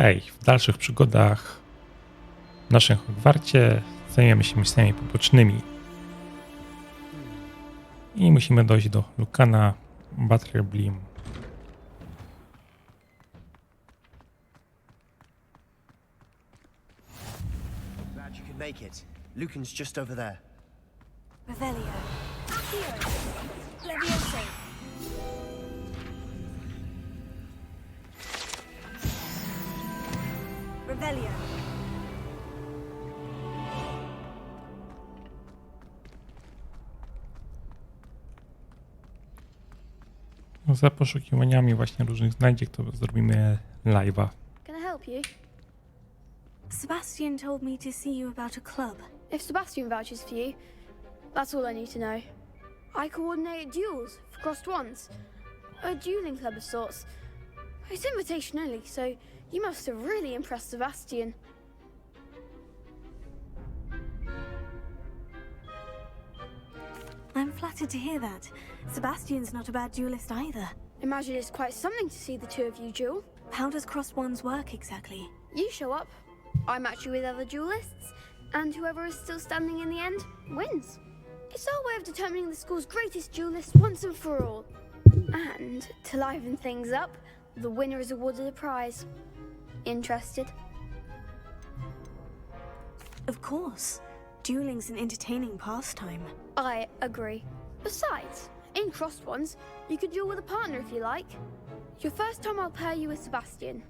Hej, w dalszych przygodach w naszym Hogwarcie zajmiemy się misjami pobocznymi. I musimy dojść do Lukana Butterblim. Glad you could make it. Lucan's just over there. Revelio. Accio. Levioso. Revelio. Za poszukiwaniami właśnie różnych znajdziek to zrobimy live'a. Can I help you? Sebastian told me to see you about a club. If Sebastian vouches for you, that's all I need to know. I coordinate duels for crossed wands. A dueling club of sorts. It's invitation only, so you must have really impressed Sebastian. I'm flattered to hear that. Sebastian's not a bad duelist either. Imagine it's quite something to see the two of you duel. How does crossed wands work exactly? You show up, I match you with other duelists, and whoever is still standing in the end wins. It's our way of determining the school's greatest duelist once and for all. And to liven things up, the winner is awarded a prize. Interested? Of course. Dueling's an entertaining pastime. I agree. Besides, in crossed ones, you could duel with a partner if you like. Your first time I'll pair you with Sebastian.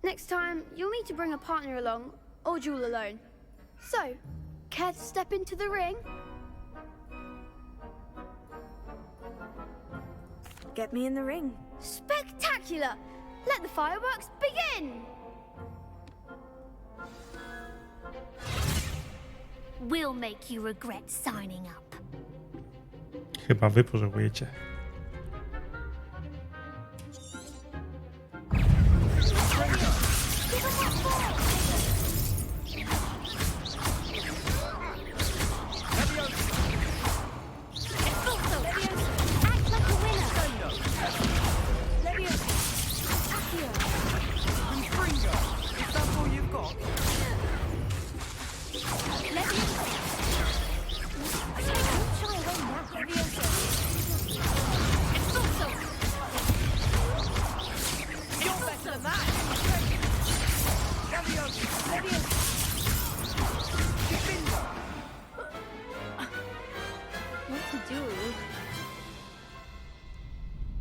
Next time, you'll need to bring a partner along, or duel alone. So, care to step into the ring? Get me in the ring. Spectacular! Let the fireworks begin! We'll make you regret signing up. Chyba wy pożałujecie.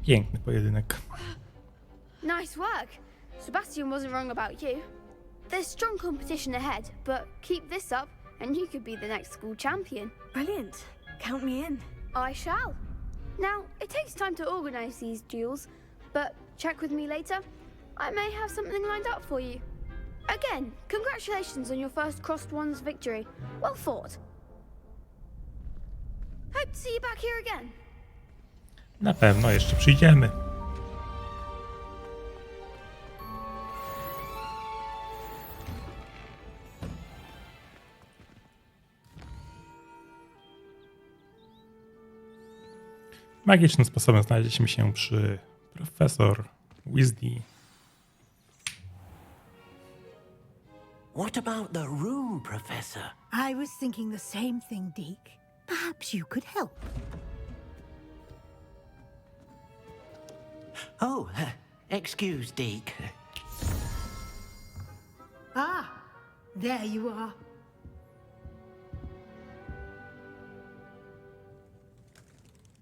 Piękny pojedynek. Nice work. Sebastian wasn't wrong about you. There's strong competition ahead, but keep this up and you could be the next school champion. Brilliant. Count me in. I shall. Now, it takes time to organize these duels, but check with me later. I may have something lined up for you. Again, congratulations on your first crossed wands victory. Well fought. Hope to see you back here again. Na pewno jeszcze przyjdziemy. Magicznym sposobem znaleźliśmy się przy profesor Weasley. What about the room, Professor? I was thinking the same thing, Deke. Perhaps you could help. Oh, excuse, Deke. Ah, there you are.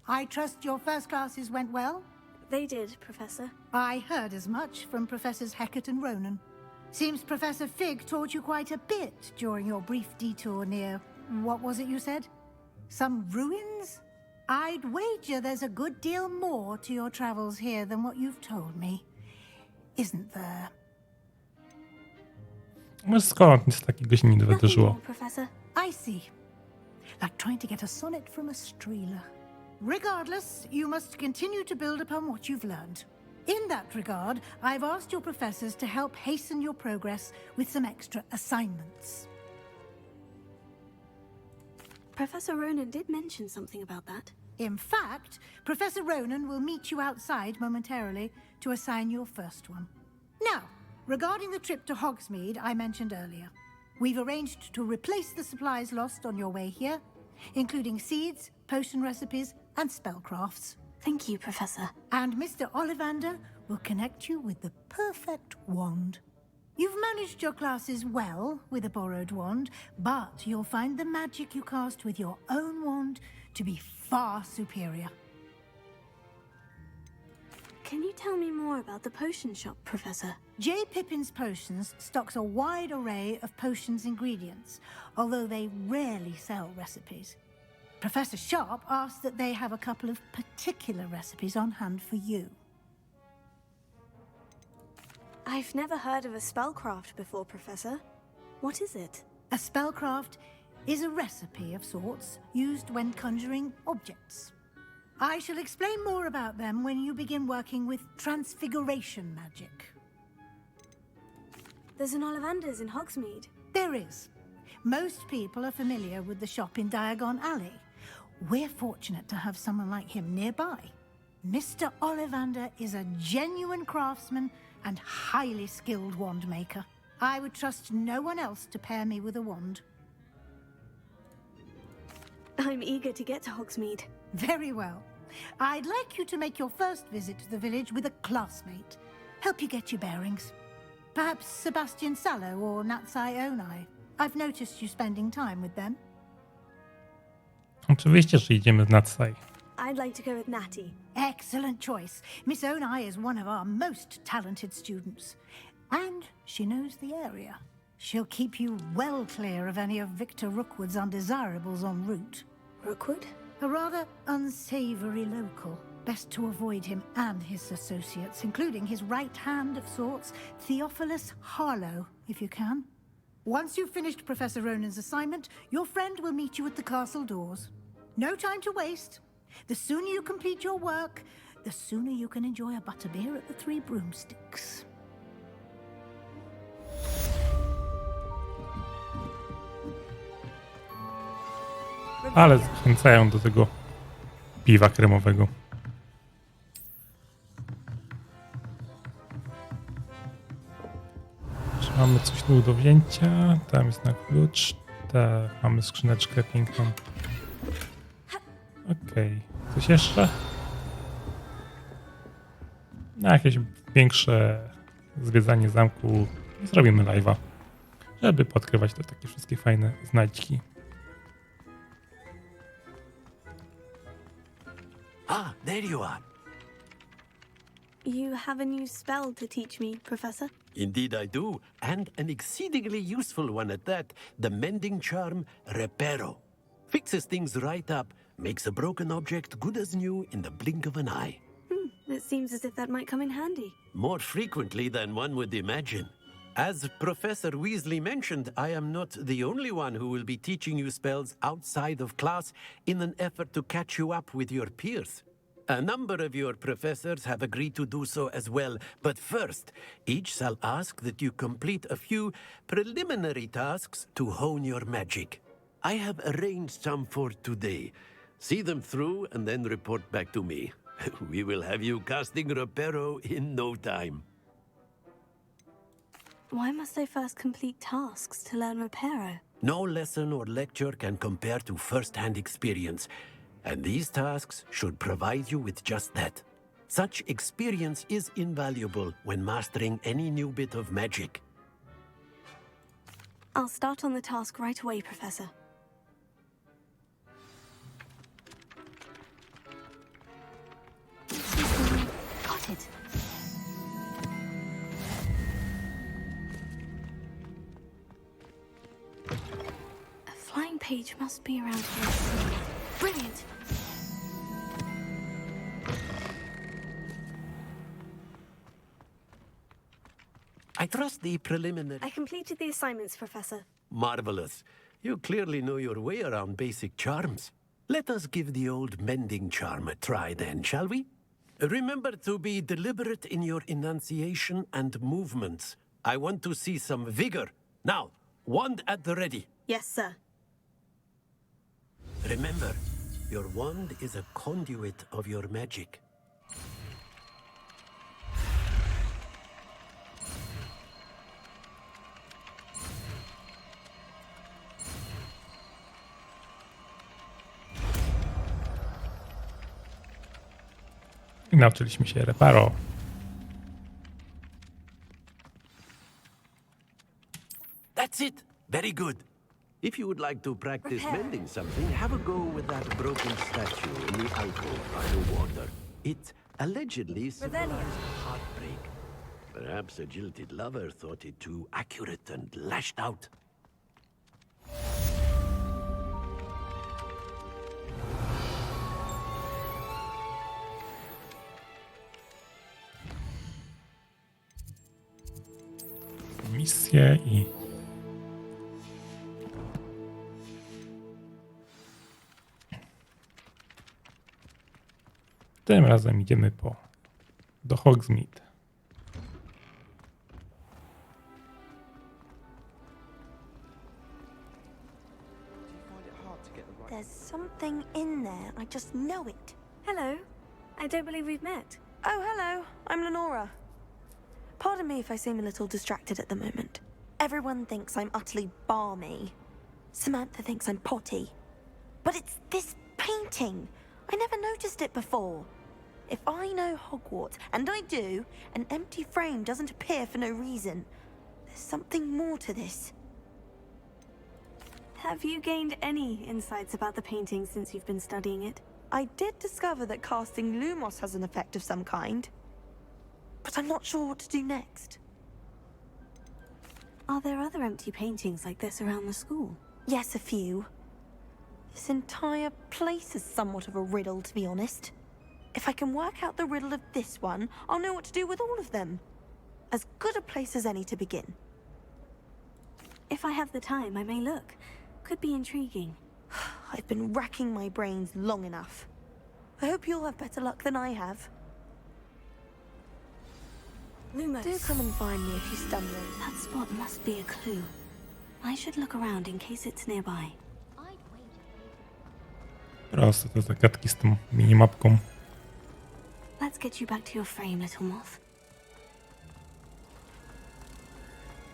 I trust your first classes went well? They did, Professor. I heard as much from Professors Hecat and Ronan. Seems Professor Fig taught you quite a bit during your brief detour near... what was it you said? Some ruins? I'd wager there's a good deal more to your travels here than what you've told me. Isn't there? No skąd nic takiego się nie Nothing wydarzyło? more, Professor. I see. Like trying to get a sonnet from a streeler. Regardless, you must continue to build upon what you've learned. In that regard, I've asked your professors to help hasten your progress with some extra assignments. Professor Ronan did mention something about that. In fact, Professor Ronan will meet you outside momentarily to assign your first one. Now, Regarding the trip to Hogsmeade I mentioned earlier, we've arranged to replace the supplies lost on your way here, including seeds, potion recipes, and spellcrafts. Thank you, Professor. And Mr. Ollivander will connect you with the perfect wand. You've managed your classes well with a borrowed wand, but you'll find the magic you cast with your own wand to be far superior. Can you tell me more about the potion shop, Professor? J. Pippin's Potions stocks a wide array of potions ingredients, although they rarely sell recipes. Professor Sharp asked that they have a couple of particular recipes on hand for you. I've never heard of a spellcraft before, Professor. What is it? A spellcraft is a recipe of sorts used when conjuring objects. I shall explain more about them when you begin working with transfiguration magic. There's an Ollivander's in Hogsmeade. There is. Most people are familiar with the shop in Diagon Alley. We're fortunate to have someone like him nearby. Mr. Ollivander is a genuine craftsman and highly skilled wand maker. I would trust no one else to pair me with a wand. I'm eager to get to Hogsmeade. Very well. I'd like you to make your first visit to the village with a classmate. Help you get your bearings. Perhaps Sebastian Sallow or Natsai Onai. I've noticed you spending time with them. Oczywiście, że idziemy z Natsai. I'd like to go with Natty. Excellent choice. Miss Onai is one of our most talented students. And she knows the area. She'll keep you well clear of any of Victor Rookwood's undesirables en route. Rookwood? A rather unsavory local. Best to avoid him and his associates, including his right hand of sorts, Theophilus Harlow, if you can. Once you've finished Professor Ronan's assignment, your friend will meet you at the castle doors. No time to waste. The sooner you complete your work, the sooner you can enjoy a butterbeer at the Three Broomsticks. Ale zachęcają do tego piwa kremowego. Czy mamy coś tu do wzięcia? Tam jest na klucz. Tak, mamy skrzyneczkę piękną. Okej. Coś jeszcze? Na jakieś większe zwiedzanie zamku zrobimy live'a, żeby podkrywać te takie wszystkie fajne znajdźki. Ah, there you are. You have a new spell to teach me, Professor? Indeed I do, and an exceedingly useful one at that. The mending charm, Reparo. Fixes things right up, makes a broken object good as new in the blink of an eye. It seems as if that might come in handy. More frequently than one would imagine. As Professor Weasley mentioned, I am not the only one who will be teaching you spells outside of class in an effort to catch you up with your peers. A number of your professors have agreed to do so as well, but first, each shall ask that you complete a few preliminary tasks to hone your magic. I have arranged some for today. See them through and then report back to me. We will have you casting Reparo in no time. Why must I first complete tasks to learn Reparo? No lesson or lecture can compare to first-hand experience, and these tasks should provide you with just that. Such experience is invaluable when mastering any new bit of magic. I'll start on the task right away, Professor. Got it. A flying page must be around here. Brilliant. I trust the preliminary... I completed the assignments, Professor. Marvelous. You clearly know your way around basic charms. Let us give the old mending charm a try then, shall we? Remember to be deliberate in your enunciation and movements. I want to see some vigor. Now, wand at the ready. Yes, sir. Remember, your wand is a conduit of your magic. I nauczyliśmy się reparo. That's it. Very good. If you would like to practice mending something, have a go with that broken statue in the alcove by the water. It allegedly symbolized heartbreak. Perhaps a jilted lover thought it too accurate and lashed out. Misję i tym razem idziemy do Hogsmeade. There's something in there. I just know it. Hello. I don't believe we've met. Oh, hello. I'm Lenora. Pardon me if I seem a little distracted at the moment. Everyone thinks I'm utterly balmy. Samantha thinks I'm potty. But it's this painting. I never noticed it before. If I know Hogwarts, and I do, an empty frame doesn't appear for no reason. There's something more to this. Have you gained any insights about the painting since you've been studying it? I did discover that casting Lumos has an effect of some kind. But I'm not sure what to do next. Are there other empty paintings like this around the school? Yes, a few. This entire place is somewhat of a riddle, to be honest. If I can work out the riddle of this one, I'll know what to do with all of them. As good a place as any to begin. If I have the time, I may look. Could be intriguing. I've been racking my brains long enough. I hope you'll have better luck than I have. Lumos. Do come and find me if you stumble. That spot must be a clue. I should look around in case it's nearby. Proste te zagadki z tą minimapką. Let's get you back to your frame, little moth.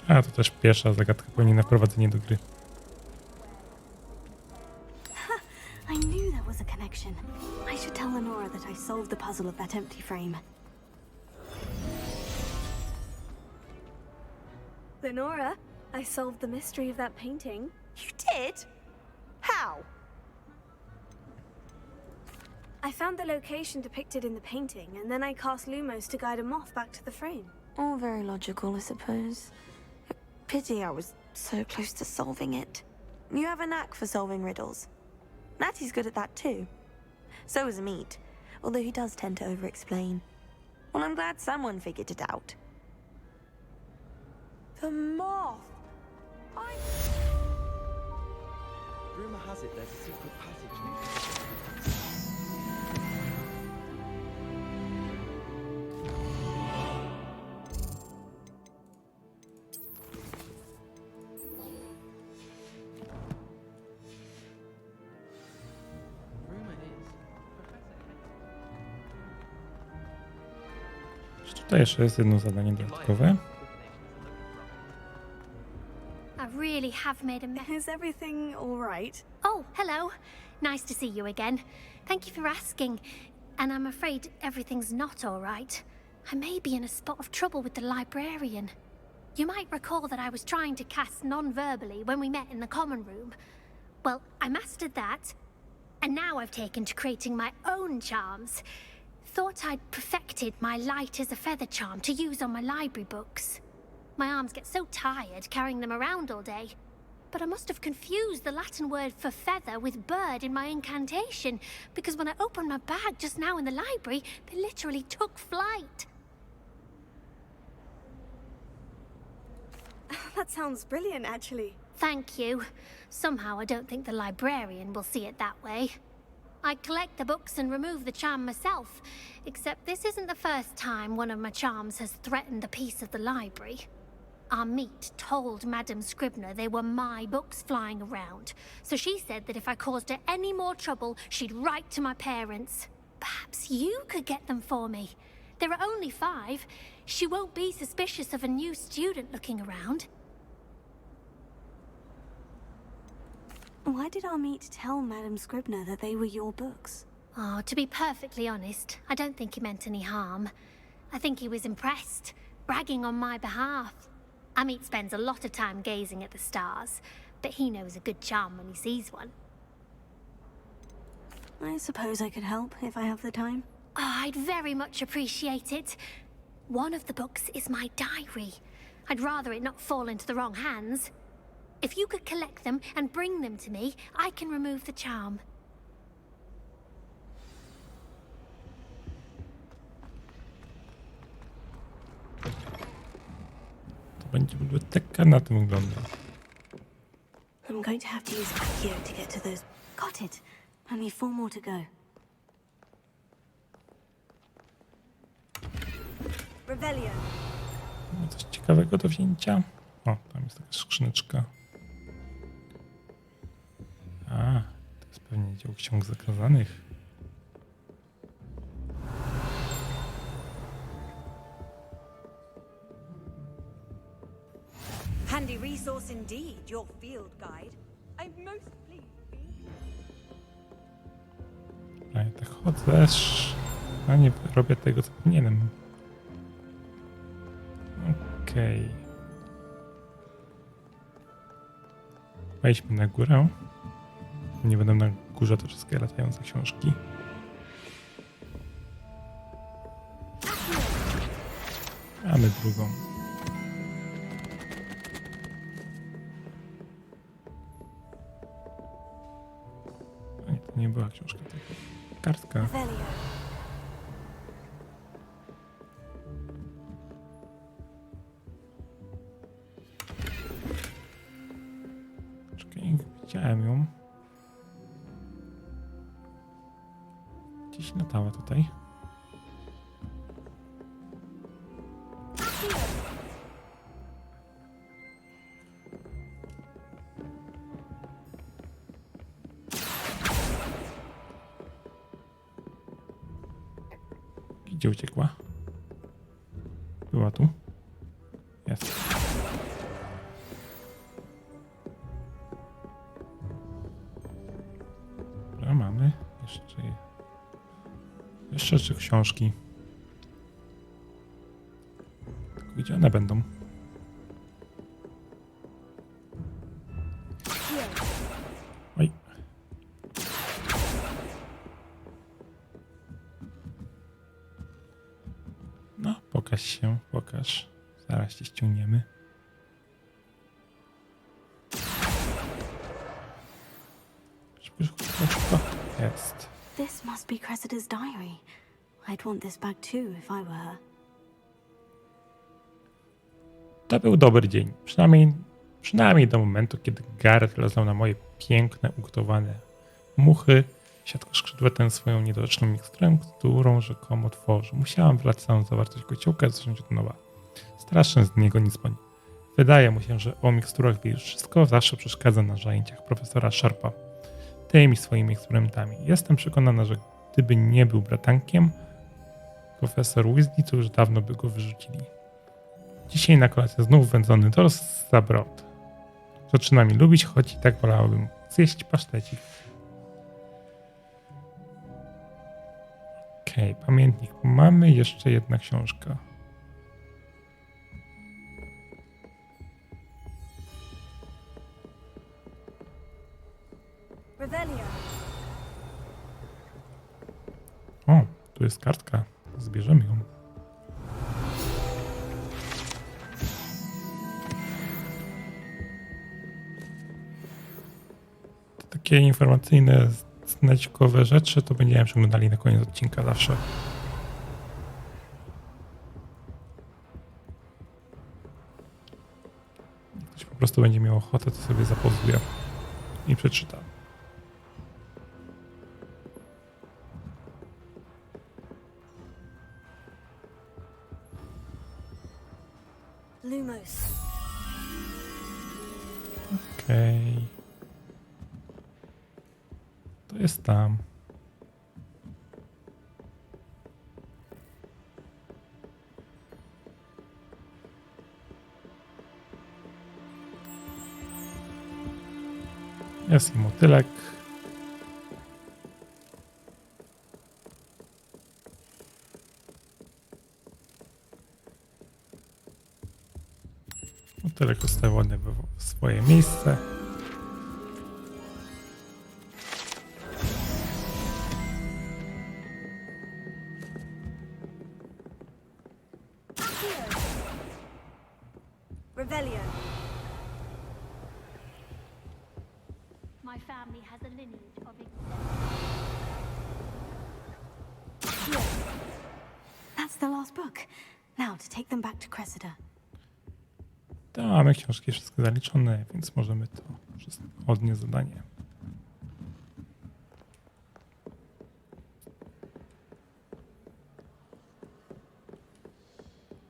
A to też pierwsza zagadka pewnie na wprowadzenie do gry. I knew there was a connection. I should tell Lenora that I solved the puzzle of that empty frame. Lenora, I solved the mystery of that painting. You did? How? I found the location depicted in the painting, and then I cast Lumos to guide a moth back to the frame. All very logical, I suppose. Pity I was so close to solving it. You have a knack for solving riddles. Natty's good at that too. So is Meat, although he does tend to over-explain. Well, I'm glad someone figured it out. The moth! Rumor has it there's a secret passage near. Tutaj jeszcze jest jedno zadanie dodatkowe. I really have made a mess. Is everything all right? Oh, hello. Nice to see you again. Thank you for asking. And I'm afraid everything's not all right. I may be in a spot of trouble with the librarian. You might recall that I was trying to cast non-verbally when we met in the common room. Well, I mastered that. And now I've taken to creating my own charms. Thought I'd perfected my light as a feather charm to use on my library books. My arms get so tired carrying them around all day. But I must have confused the Latin word for feather with bird in my incantation, because when I opened my bag just now in the library, they literally took flight. That sounds brilliant, actually. Thank you. Somehow I don't think the librarian will see it that way. I collect the books and remove the charm myself, except this isn't the first time one of my charms has threatened the peace of the library. Our meet told Madame Scribner they were my books flying around, so she said that if I caused her any more trouble, she'd write to my parents. Perhaps you could get them for me. There are only 5. She won't be suspicious of a new student looking around. Why did our meet tell Madame Scribner that they were your books? Oh, to be perfectly honest, I don't think he meant any harm. I think he was impressed, bragging on my behalf. Amit spends a lot of time gazing at the stars, but he knows a good charm when he sees one. I suppose I could help if I have the time. Oh, I'd very much appreciate it. One of the books is my diary. I'd rather it not fall into the wrong hands. If you could collect them and bring them to me, I can remove the charm. To będzie biblioteka, na tym wygląda. I'm going to have to use Accio to get to those. Got it. Only 4 more to go. Revelio. Mamy coś ciekawego do wzięcia. O, tam jest taka skrzyneczka. A, to jest pewnie dział ksiąg zakazanych. Handy resource indeed, your field guide. I'm most pleased. A ja tak chodzę, a nie robię tego, co powinienem. Okej. Wejdźmy na górę. Nie będą na górze te wszystkie latające książki. Mamy drugą. O nie, to nie była książka, to kartka. Revelio. Czekaj, widziałem ją. Gdzieś latała tutaj. Gdzie uciekła? Była tu? Jest. Dobra, mamy jeszcze 3 książki. Tylko gdzie one będą? Oj. No, pokaż się, pokaż. Zaraz cię ściągniemy. Szybko, szybko, szybko. Jest. This must be Cressida's diary. I'd want this back too if I were her. To był dobry dzień. Przynajmniej do momentu, kiedy Gareth rozlał na moje piękne, ugotowane muchy siatkoskrzydłetę swoją niedorzeczną miksturę, którą rzekomo tworzył. Musiałam wlać całą zawartość kociołka i zacząć od nowa. Strasznie z niego nic pani. Wydaje mu się, że o miksturach wie już wszystko, zawsze przeszkadza na zajęciach profesora Sharpa. Tymi swoimi eksperymentami. Jestem przekonana, że gdyby nie był bratankiem, profesor Weasley, to już dawno by go wyrzucili. Dzisiaj na kolację znów wędzony tost za brod. Zaczyna mi lubić, choć i tak wolałabym zjeść pasztecik. Okej, pamiętnik. Mamy jeszcze jedna książka. Revelio. O, tu jest kartka. Zbierzemy ją. To takie informacyjne, znaczkowe rzeczy to będziemy przeglądali na koniec odcinka zawsze. Jak ktoś po prostu będzie miał ochotę, to sobie zapauzuje i przeczyta. Lumos. Okej. To jest tam. Jest i motylek. Butelek ustawiony w swoje miejsce. Revelio. My family has a lineage of That's the last book. Now to take them back to Cressida. To mamy książki wszystkie zaliczone, więc możemy to odnieść zadanie.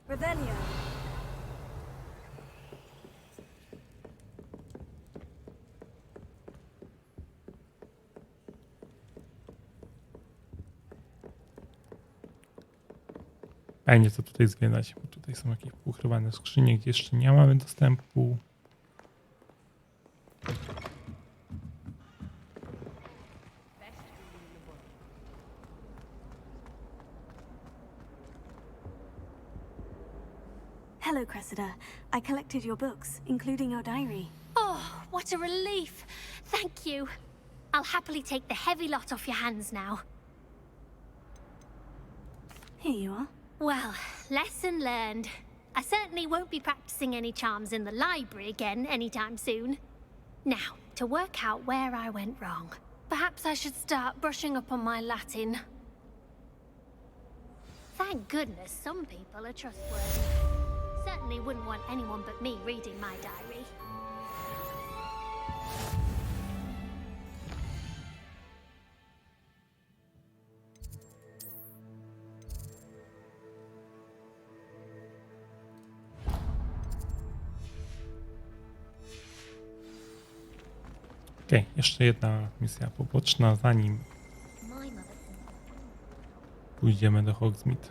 Revelio. Fajnie to tutaj zwiedzać, bo tutaj są jakieś ukrywane skrzynie, gdzie jeszcze nie mamy dostępu. Hello, Cressida. I collected your books, including your diary. Oh, what a relief. Thank you. I'll happily take the heavy lot off your hands now. Here you are. Well, lesson learned. I certainly won't be practicing any charms in the library again anytime soon. Now, to work out where I went wrong. Perhaps I should start brushing up on my Latin. Thank goodness some people are trustworthy. Certainly wouldn't want anyone but me reading my diary. Okej, jeszcze jedna misja poboczna, zanim pójdziemy do Hogsmeade.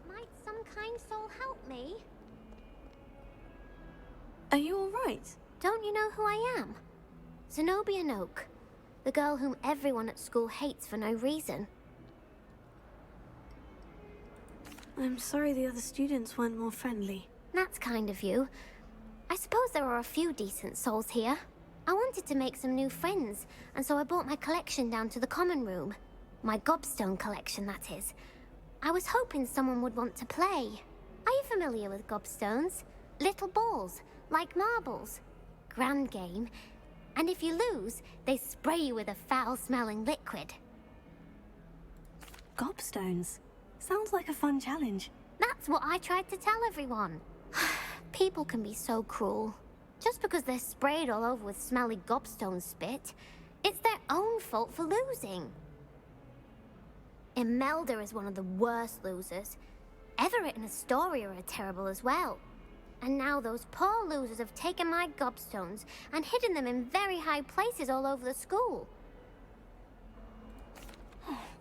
Might some kind soul help me? Are you all right? Don't you know who I am? Zenobia Noak, the girl whom everyone at school hates for no reason. I'm sorry the other students weren't more friendly. That's kind of you. I suppose there are a few decent souls here. I wanted to make some new friends, and so I brought my collection down to the common room. My gobstone collection, that is. I was hoping someone would want to play. Are you familiar with gobstones? Little balls, like marbles. Grand game. And if you lose, they spray you with a foul-smelling liquid. Gobstones. Sounds like a fun challenge. That's what I tried to tell everyone. People can be so cruel. Just because they're sprayed all over with smelly gobstone spit, it's their own fault for losing. Imelda is one of the worst losers. Everett and Astoria are terrible as well. And now those poor losers have taken my gobstones and hidden them in very high places all over the school.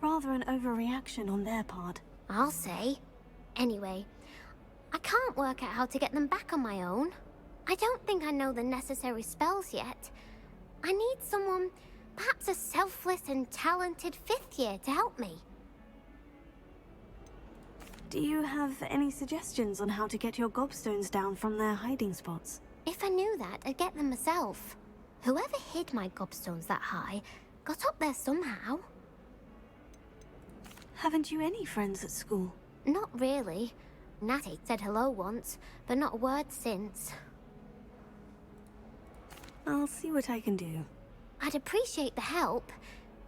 Rather an overreaction on their part. I'll say. Anyway, I can't work out how to get them back on my own. I don't think I know the necessary spells yet. I need someone, perhaps a selfless and talented fifth year to help me. Do you have any suggestions on how to get your gobstones down from their hiding spots? If I knew that, I'd get them myself. Whoever hid my gobstones that high got up there somehow. Haven't you any friends at school? Not really. Natty said hello once, but not a word since. I'll see what I can do. I'd appreciate the help.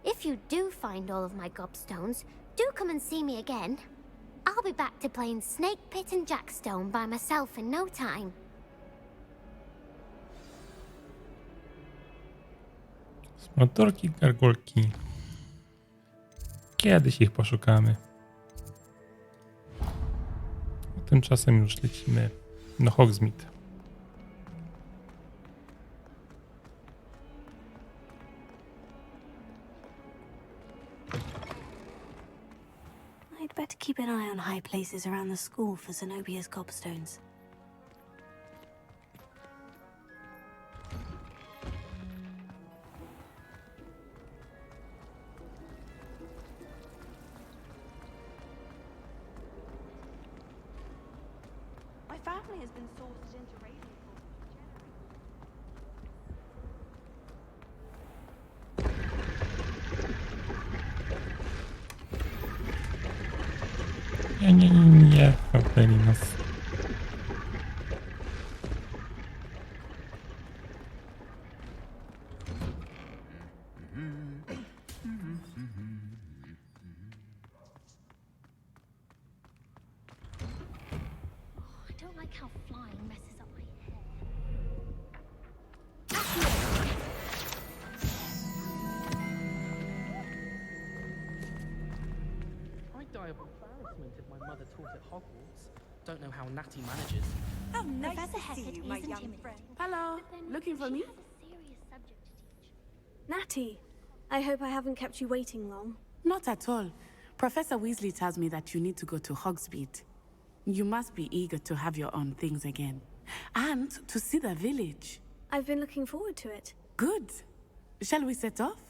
If you do find all of my gobstones, do come and see me again. I'll be back to playing Snake Pit and Jackstone by myself in no time. Motorki, gargulki. Kiedyś ich poszukamy. A tymczasem już lecimy do Hogsmeade. I'd better to keep an eye on high places around the school for Zenobia's gobstones. My family has been sorted into Ravenclaw. Nie, popyli nas. I don't like how flying messes up my hair. I'd die of embarrassment if my mother taught at Hogwarts. Don't know how Natty manages. How nice Professor to see Hecat you, is my young intimidating. friend. Hello, But then looking for she me? has a serious subject to teach. Natty, I hope I haven't kept you waiting long. Not at all. Professor Weasley tells me that you need to go to Hogsmeade. You must be eager to have your own things again. And to see the village. I've been looking forward to it. Good. Shall we set off?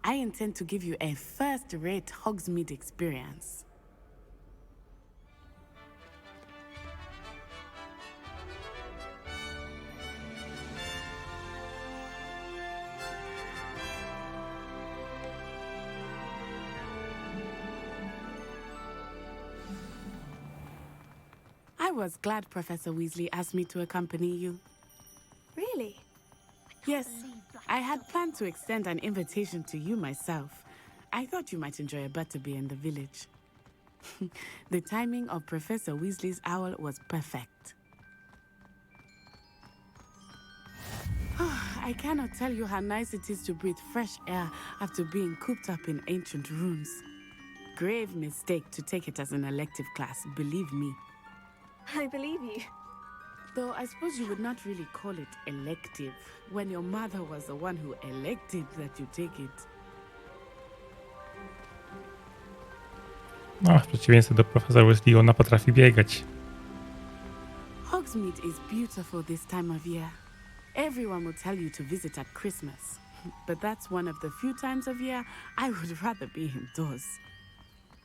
I intend to give you a first-rate Hogsmeade experience. I was glad Professor Weasley asked me to accompany you. Really? Yes, I had planned to extend an invitation to you myself. I thought you might enjoy a butterbeer in the village. The timing of Professor Weasley's owl was perfect. I cannot tell you how nice it is to breathe fresh air after being cooped up in ancient rooms. Grave mistake to take it as an elective class, believe me. I believe you. Though I suppose you would not really call it elective when your mother was the one who elected that you take it. No, w przeciwieństwie do profesora Weasley, ona potrafi biegać. Hogsmeade is beautiful this time of year. Everyone will tell you to visit at Christmas. But that's one of the few times of year I would rather be indoors.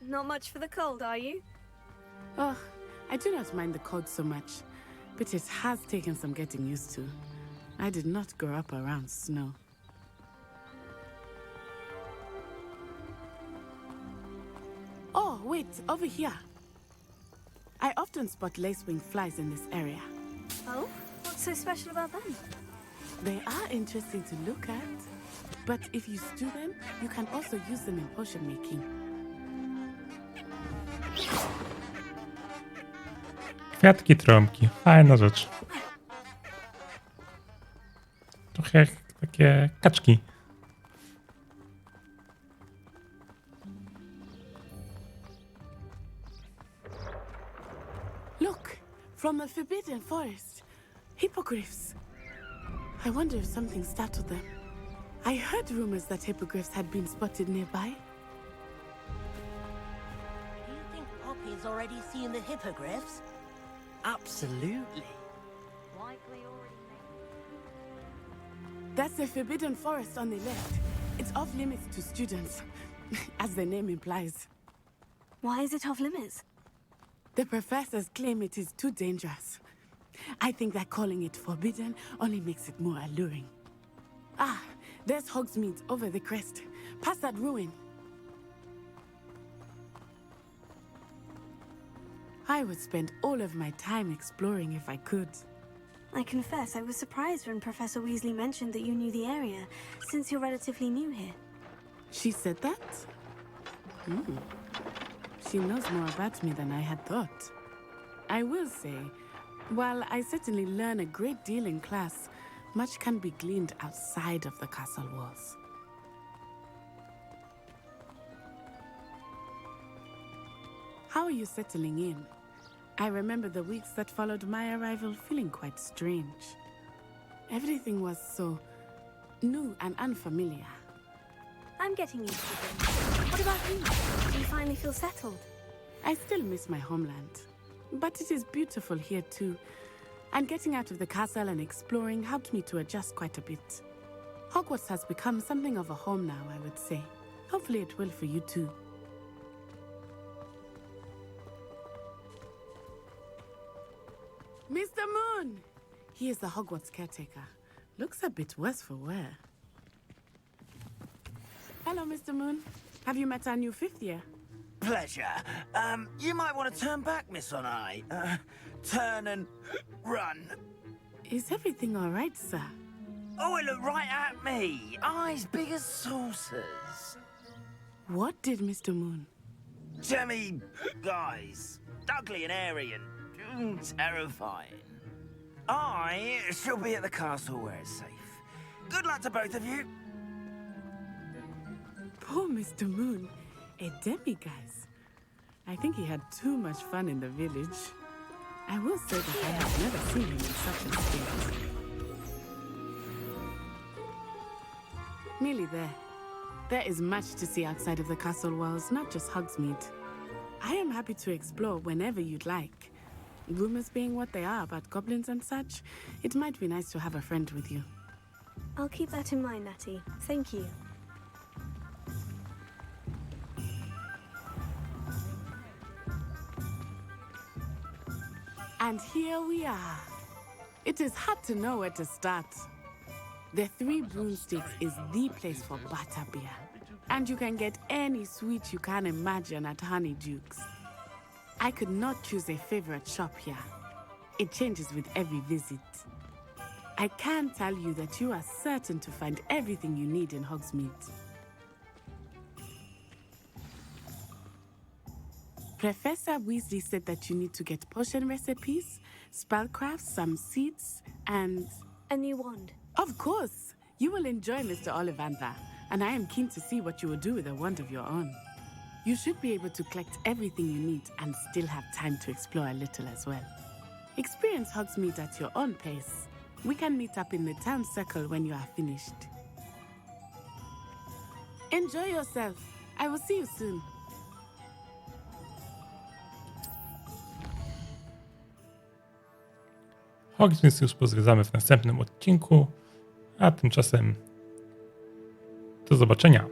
Not much for the cold, are you? Oh, I do not mind the cold so much, but it has taken some getting used to. I did not grow up around snow. Oh, wait, over here. I often spot lacewing flies in this area. Oh? What's so special about them? They are interesting to look at, but if you stew them, you can also use them in potion making. Kwiatki, trąbki. Fajna rzecz. Trochę jak takie kaczki. Look, from the Forbidden Forest. Hippogriffs. I wonder if something startled them. I heard rumors that hippogriffs had been spotted nearby. Do you think Poppy's already seen the hippogriffs? Absolutely. Likely already That's the Forbidden Forest on the left. It's off limits to students, as the name implies. Why is it off limits? The professors claim it is too dangerous. I think that calling it forbidden only makes it more alluring. Ah, there's Hogsmeade over the crest. Past that ruin. I would spend all of my time exploring if I could. I confess I was surprised when Professor Weasley mentioned that you knew the area, since you're relatively new here. She said that? She knows more about me than I had thought. I will say, while I certainly learn a great deal in class, much can be gleaned outside of the castle walls. How are you settling in? I remember the weeks that followed my arrival feeling quite strange. Everything was so new and unfamiliar. I'm getting used to things. What about you? Do you finally feel settled? I still miss my homeland, but it is beautiful here too. And getting out of the castle and exploring helped me to adjust quite a bit. Hogwarts has become something of a home now, I would say. Hopefully it will for you too. Mr. Moon! He is the Hogwarts caretaker. Looks a bit worse for wear. Hello, Mr. Moon. Have you met our new 5th year? Pleasure. You might want to turn back, Miss Onai. Turn and run. Is everything all right, sir? Oh, it looked right at me. Eyes big as saucers. What did Mr. Moon? Jemmy guys. Ugly and airy and terrifying. I shall be at the castle where it's safe. Good luck to both of you. Poor Mr. Moon. A demiguise. I think he had too much fun in the village. I will say that I have never seen him in such a state. Nearly there. There is much to see outside of the castle walls, not just Hogsmeade. I am happy to explore whenever you'd like. Rumors being what they are about goblins and such, it might be nice to have a friend with you. I'll keep that in mind, Natty. Thank you. And here we are. It is hard to know where to start. The Three Broomsticks is the place for butterbeer. And you can get any sweet you can imagine at Honeyduke's. I could not choose a favorite shop here. It changes with every visit. I can tell you that you are certain to find everything you need in Hogsmeade. Professor Weasley said that you need to get potion recipes, spellcrafts, some seeds, and... a new wand. Of course! You will enjoy Mr. Ollivander, and I am keen to see what you will do with a wand of your own. You should be able to collect everything you need and still have time to explore a little as well. Experience Hogsmeade at your own pace. We can meet up in the town circle when you are finished. Enjoy yourself. I will see you soon. Hogsmeade już pozwiedzamy w następnym odcinku, a tymczasem do zobaczenia.